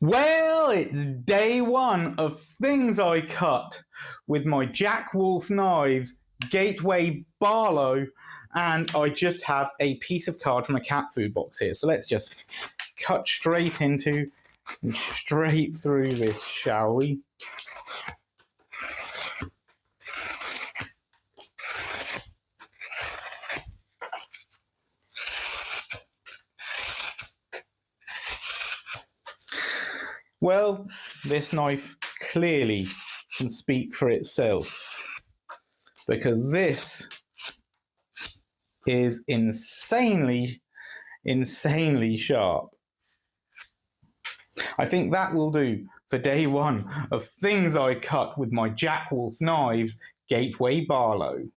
Well, it's day one of things I cut with my Jack Wolf knives, Gateway Barlow, and I just have a piece of card from a cat food box here. So let's just cut straight through this, shall we? Well, this knife clearly can speak for itself, because this is insanely sharp. I think that will do for day one of things I cut with my Jack Wolf knives, Gateway Barlow.